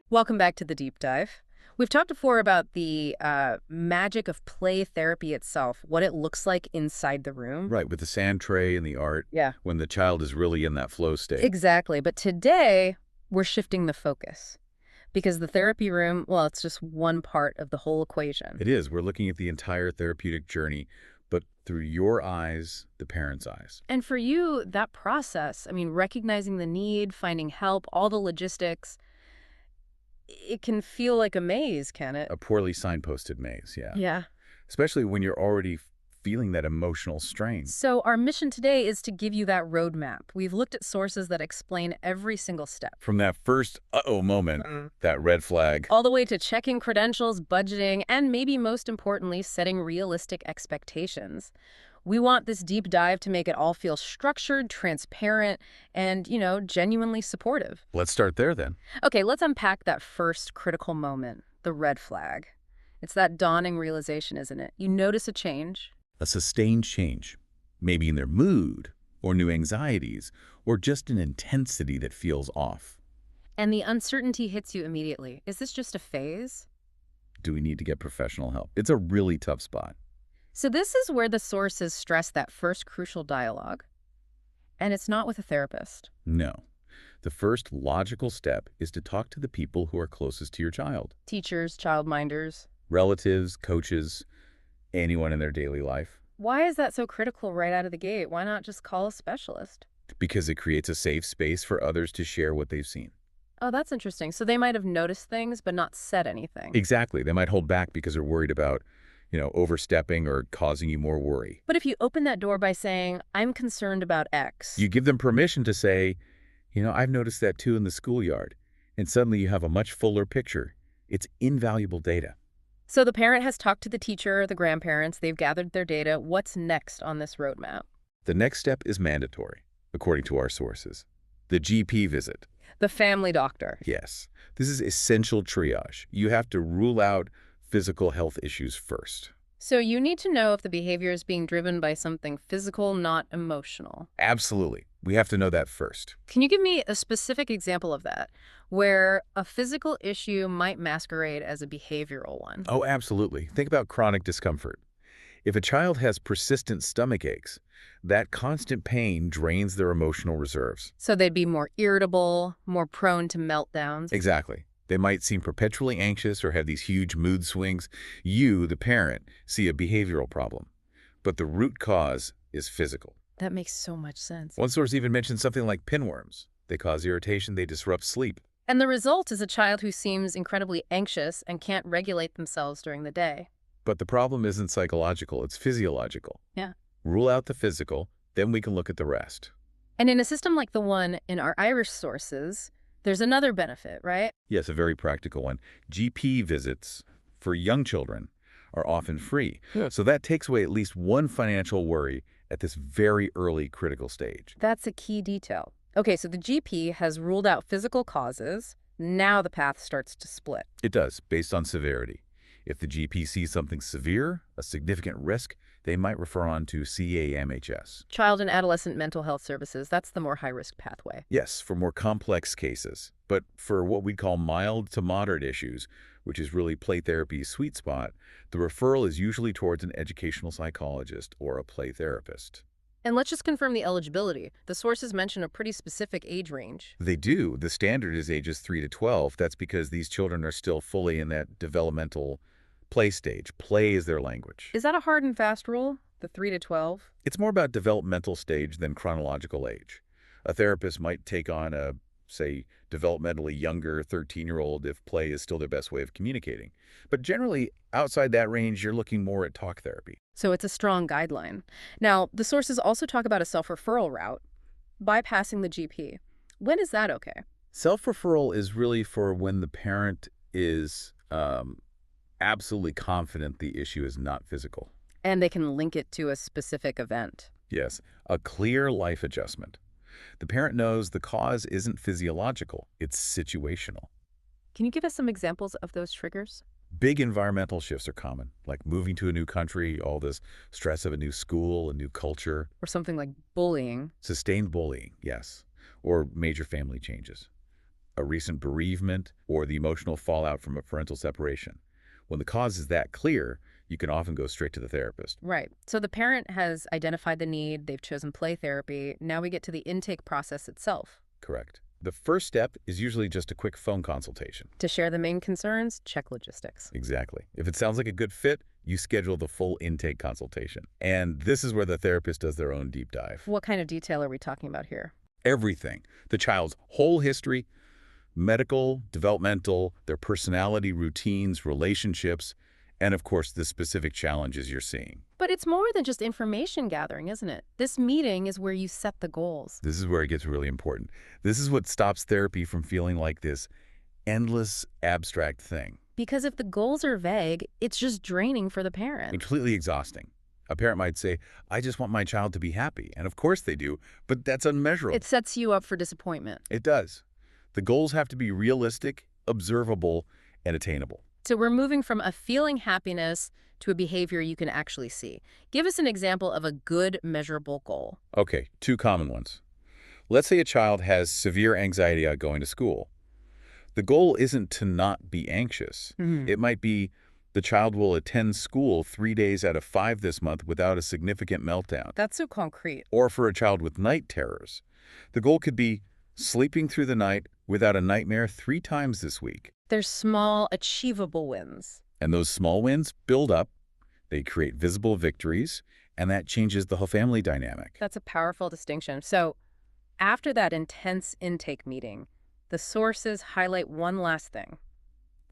Welcome back to the deep dive. We've talked before about the magic of play therapy itself, what it looks like inside the room. Right, with the sand tray and the art, Yeah. when the child is really in that flow state. Exactly. But today, we're shifting the focus because the therapy room, well, it's just one part of the whole equation. It is. We're looking at the entire therapeutic journey, but through your eyes, the parent's eyes. And for you, that process, I mean, recognizing the need, finding help, all the logistics, it can feel like a maze, can it? A poorly signposted maze, yeah. Yeah. Especially when you're already feeling that emotional strain. So our mission today is to give you that roadmap. We've looked at sources that explain every single step. From that first uh-oh moment, that red flag. All the way to checking credentials, budgeting, and maybe most importantly, setting realistic expectations. We want this deep dive to make it all feel structured, transparent, and, genuinely supportive. Let's start there then. Okay, let's unpack that first critical moment, the red flag. It's that dawning realization, isn't it? You notice a change. A sustained change, maybe in their mood, or new anxieties, or just an intensity that feels off. And the uncertainty hits you immediately. Is this just a phase? Do we need to get professional help? It's a really tough spot. So this is where the sources stress that first crucial dialogue. And it's not with a therapist. No. The first logical step is to talk to the people who are closest to your child. Teachers, childminders. Relatives, coaches, anyone in their daily life. Why is that so critical right out of the gate? Why not just call a specialist? Because it creates a safe space for others to share what they've seen. Oh, that's interesting. So they might have noticed things but not said anything. Exactly. They might hold back because they're worried about overstepping or causing you more worry. But if you open that door by saying, I'm concerned about X. You give them permission to say, I've noticed that too in the schoolyard. And suddenly you have a much fuller picture. It's invaluable data. So the parent has talked to the teacher, the grandparents, they've gathered their data. What's next on this roadmap? The next step is mandatory, according to our sources. The GP visit. The family doctor. Yes. This is essential triage. You have to rule out physical health issues first. So you need to know if the behavior is being driven by something physical, not emotional. Absolutely. We have to know that first. Can you give me a specific example of that, where a physical issue might masquerade as a behavioral one? Oh, absolutely. Think about chronic discomfort. If a child has persistent stomach aches, that constant pain drains their emotional reserves. So they'd be more irritable, more prone to meltdowns. Exactly. They might seem perpetually anxious or have these huge mood swings. You, the parent, see a behavioral problem. But the root cause is physical. That makes so much sense. One source even mentioned something like pinworms. They cause irritation, they disrupt sleep. And the result is a child who seems incredibly anxious and can't regulate themselves during the day. But the problem isn't psychological, it's physiological. Yeah. Rule out the physical, then we can look at the rest. And in a system like the one in our Irish sources, there's another benefit, right? Yes, a very practical one. GP visits for young children are often free. Yeah. So that takes away at least one financial worry at this very early critical stage. That's a key detail. Okay, so the GP has ruled out physical causes. Now the path starts to split. It does, based on severity. If the GP sees something severe, a significant risk, they might refer on to CAMHS. Child and Adolescent Mental Health Services, that's the more high-risk pathway. Yes, for more complex cases. But for what we'd call mild to moderate issues, which is really play therapy's sweet spot, the referral is usually towards an educational psychologist or a play therapist. And let's just confirm the eligibility. The sources mention a pretty specific age range. They do. The standard is ages 3 to 12. That's because these children are still fully in that developmental play stage. Play is their language. Is that a hard and fast rule, the 3 to 12? It's more about developmental stage than chronological age. A therapist might take on a, say, developmentally younger 13-year-old if play is still their best way of communicating. But generally, outside that range, you're looking more at talk therapy. So it's a strong guideline. Now, the sources also talk about a self-referral route, bypassing the GP. When is that okay? Self-referral is really for when the parent is absolutely confident the issue is not physical. And they can link it to a specific event. Yes, a clear life adjustment. The parent knows the cause isn't physiological, it's situational. Can you give us some examples of those triggers? Big environmental shifts are common, like moving to a new country, all this stress of a new school, a new culture, Or something like bullying. sustained bullying, yes, or major family changes, a recent bereavement, or the emotional fallout from a parental separation. When the cause is that clear, you can often go straight to the therapist. Right. So the parent has identified the need, they've chosen play therapy. Now we get to the intake process itself. Correct. The first step is usually just a quick phone consultation. To share the main concerns, check logistics. Exactly. If it sounds like a good fit, you schedule the full intake consultation. And this is where the therapist does their own deep dive. What kind of detail are we talking about here? Everything. The child's whole history, medical, developmental, their personality, routines, relationships, and of course, the specific challenges you're seeing. But it's more than just information gathering, isn't it? This meeting is where you set the goals. This is where it gets really important. This is what stops therapy from feeling like this endless, abstract thing. Because if the goals are vague, it's just draining for the parent. Completely exhausting. A parent might say, I just want my child to be happy. And of course they do, but that's unmeasurable. It sets you up for disappointment. It does. The goals have to be realistic, observable, and attainable. So we're moving from a feeling happiness to a behavior you can actually see. Give us an example of a good measurable goal. Okay, two common ones. Let's say a child has severe anxiety about going to school. The goal isn't to not be anxious. It might be the child will attend school 3 days out of 5 this month without a significant meltdown. That's so concrete. Or for a child with night terrors, the goal could be sleeping through the night without a nightmare 3 times this week. There's small, achievable wins. And those small wins build up, they create visible victories, and that changes the whole family dynamic. That's a powerful distinction. So after that intense intake meeting, the sources highlight one last thing,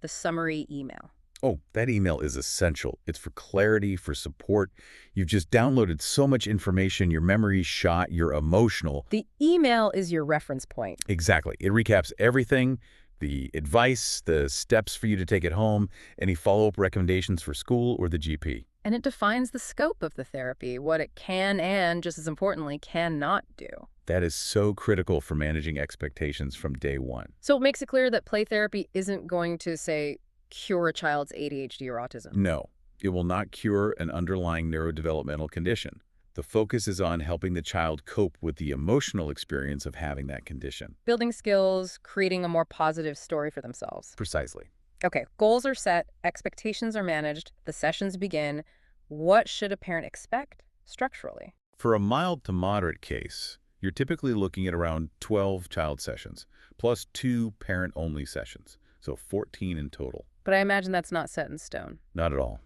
the summary email. Oh, that email is essential. It's for clarity, for support. You've just downloaded so much information, your memory's shot, you're emotional. The email is your reference point. Exactly. It recaps everything, the advice, the steps for you to take it home, any follow-up recommendations for school or the GP. And it defines the scope of the therapy, what it can and, just as importantly, cannot do. That is so critical for managing expectations from day one. So it makes it clear that play therapy isn't going to, say, cure a child's ADHD or autism. No, it will not cure an underlying neurodevelopmental condition. The focus is on helping the child cope with the emotional experience of having that condition. Building skills, creating a more positive story for themselves. Precisely. Okay, goals are set, expectations are managed, the sessions begin. What should a parent expect structurally? For a mild to moderate case, you're typically looking at around 12 child sessions, plus 2 parent-only sessions, so 14 in total. But I imagine that's not set in stone. Not at all.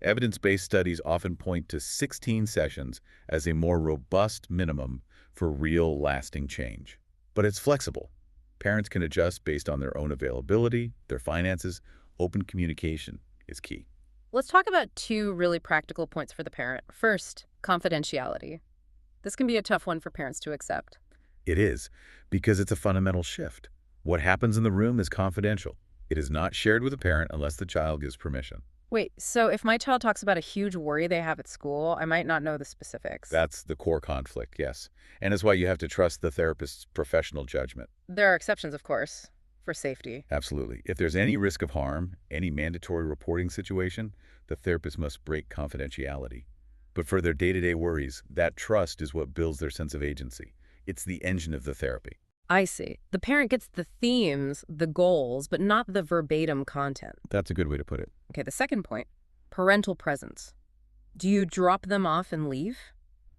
Evidence-based studies often point to 16 sessions as a more robust minimum for real lasting change. But it's flexible. Parents can adjust based on their own availability, their finances. Open communication is key. Let's talk about 2 really practical points for the parent. First, confidentiality. This can be a tough one for parents to accept. It is, because it's a fundamental shift. What happens in the room is confidential. It is not shared with a parent unless the child gives permission. Wait, so if my child talks about a huge worry they have at school, I might not know the specifics. That's the core conflict, yes. And it's why you have to trust the therapist's professional judgment. There are exceptions, of course, for safety. Absolutely. If there's any risk of harm, any mandatory reporting situation, the therapist must break confidentiality. But for their day-to-day worries, that trust is what builds their sense of agency. It's the engine of the therapy. I see. The parent gets the themes, the goals, but not the verbatim content. That's a good way to put it. Okay, the second point, parental presence. Do you drop them off and leave?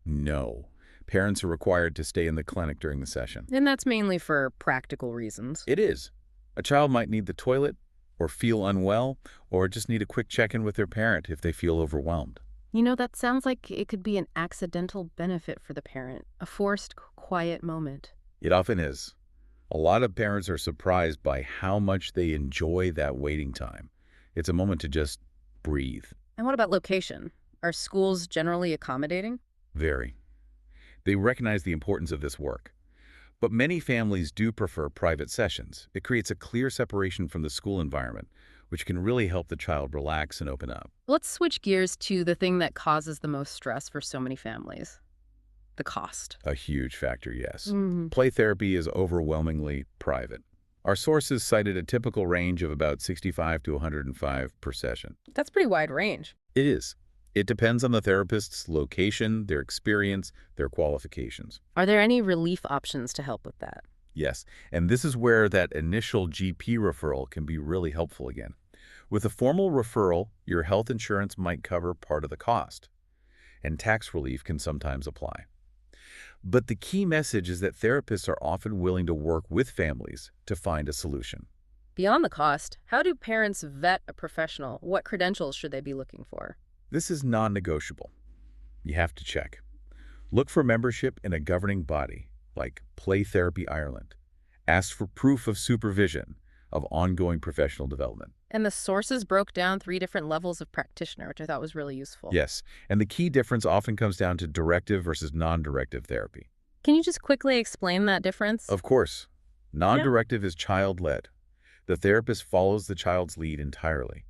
No. Parents are required to stay in the clinic during the session. And that's mainly for practical reasons. It is. A child might need the toilet, or feel unwell, or just need a quick check-in with their parent if they feel overwhelmed. You know, that sounds like it could be an accidental benefit for the parent, a forced, quiet moment. It often is. A lot of parents are surprised by how much they enjoy that waiting time. It's a moment to just breathe. And what about location? Are schools generally accommodating? Very. They recognize the importance of this work. But many families do prefer private sessions. It creates a clear separation from the school environment, which can really help the child relax and open up. Let's switch gears to the thing that causes the most stress for so many families. The cost. A huge factor, yes. Mm-hmm. Play therapy is overwhelmingly private. Our sources cited a typical range of about 65 to 105 per session. That's pretty wide range. It is. It depends on the therapist's location, their experience, their qualifications. Are there any relief options to help with that? Yes, and this is where that initial GP referral can be really helpful again. With a formal referral, your health insurance might cover part of the cost, and tax relief can sometimes apply. But the key message is that therapists are often willing to work with families to find a solution. Beyond the cost, how do parents vet a professional? What credentials should they be looking for? This is non-negotiable. You have to check. Look for membership in a governing body, like Play Therapy Ireland. Ask for proof of supervision of ongoing professional development. And the sources broke down 3 different levels of practitioner, which I thought was really useful. Yes, and the key difference often comes down to directive versus non-directive therapy. Can you just quickly explain that difference? Of course, non-directive is child-led. The therapist follows the child's lead entirely.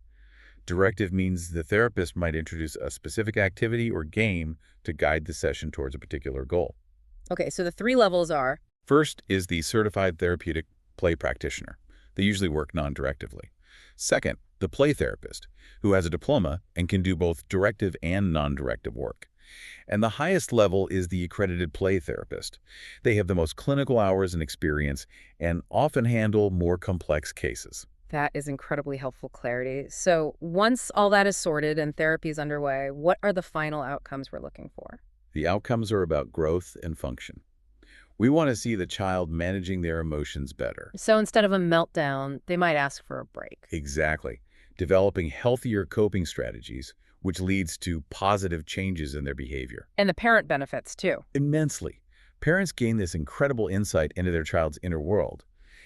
Directive means the therapist might introduce a specific activity or game to guide the session towards a particular goal. Okay, so the 3 levels are... First is the certified therapeutic play practitioner. They usually work non-directively. Second, the play therapist, who has a diploma and can do both directive and non-directive work. And the highest level is the accredited play therapist. They have the most clinical hours and experience and often handle more complex cases. That is incredibly helpful clarity. So once all that is sorted and therapy is underway, what are the final outcomes we're looking for? The outcomes are about growth and function. We want to see the child managing their emotions better. So instead of a meltdown, they might ask for a break. Exactly. Developing healthier coping strategies, which leads to positive changes in their behavior. And the parent benefits too. Immensely. Parents gain this incredible insight into their child's inner world.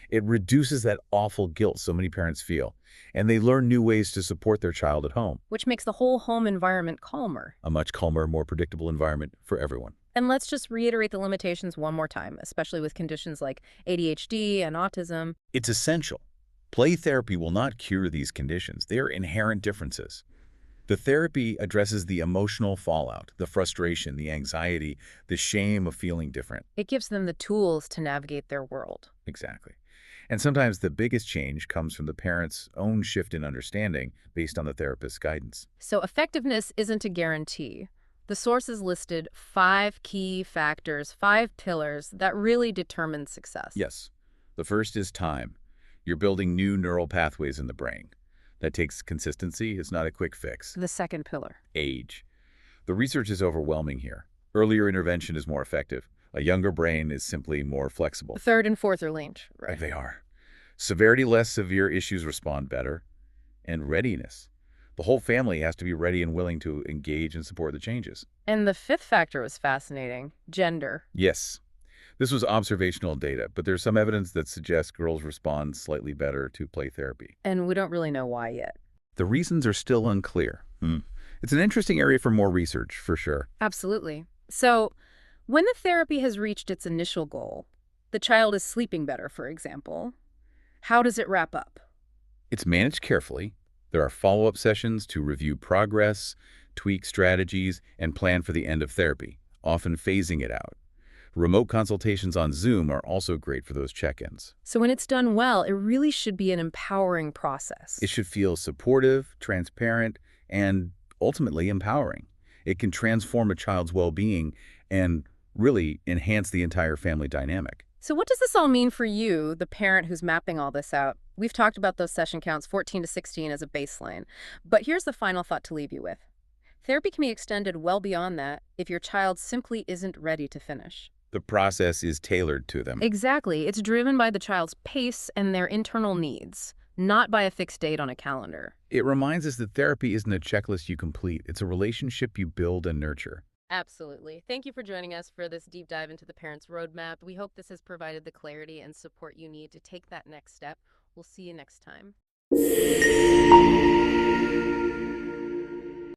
It reduces that awful guilt so many parents feel, and they learn new ways to support their child at home. Which makes the whole home environment calmer. A much calmer, more predictable environment for everyone. And let's just reiterate the limitations one more time, especially with conditions like ADHD and autism. It's essential. Play therapy will not cure these conditions. They are inherent differences. The therapy addresses the emotional fallout, the frustration, the anxiety, the shame of feeling different. It gives them the tools to navigate their world. Exactly. And sometimes the biggest change comes from the parent's own shift in understanding based on the therapist's guidance. So effectiveness isn't a guarantee. The sources listed 5 key factors, 5 pillars that really determine success. Yes. The first is time. You're building new neural pathways in the brain. That takes consistency. It's not a quick fix. The second pillar. Age. The research is overwhelming here. Earlier intervention is more effective. A younger brain is simply more flexible. The third and fourth are linked. Right. They are. Severity less severe issues respond better. And readiness. The whole family has to be ready and willing to engage and support the changes. And the 5th factor was fascinating. Gender. Yes. This was observational data, but there's some evidence that suggests girls respond slightly better to play therapy. And we don't really know why yet. The reasons are still unclear. It's an interesting area for more research, for sure. Absolutely. So, when the therapy has reached its initial goal, the child is sleeping better, for example, how does it wrap up? It's managed carefully. There are follow-up sessions to review progress, tweak strategies, and plan for the end of therapy, often phasing it out. Remote consultations on Zoom are also great for those check-ins. So when it's done well, it really should be an empowering process. It should feel supportive, transparent, and ultimately empowering. It can transform a child's well-being and really enhance the entire family dynamic. So what does this all mean for you, the parent who's mapping all this out? We've talked about those session counts, 14 to 16 as a baseline. But here's the final thought to leave you with. Therapy can be extended well beyond that if your child simply isn't ready to finish. The process is tailored to them. Exactly. It's driven by the child's pace and their internal needs, not by a fixed date on a calendar. It reminds us that therapy isn't a checklist you complete. It's a relationship you build and nurture. Absolutely. Thank you for joining us for this deep dive into the parent's roadmap. We hope this has provided the clarity and support you need to take that next step. We'll see you next time.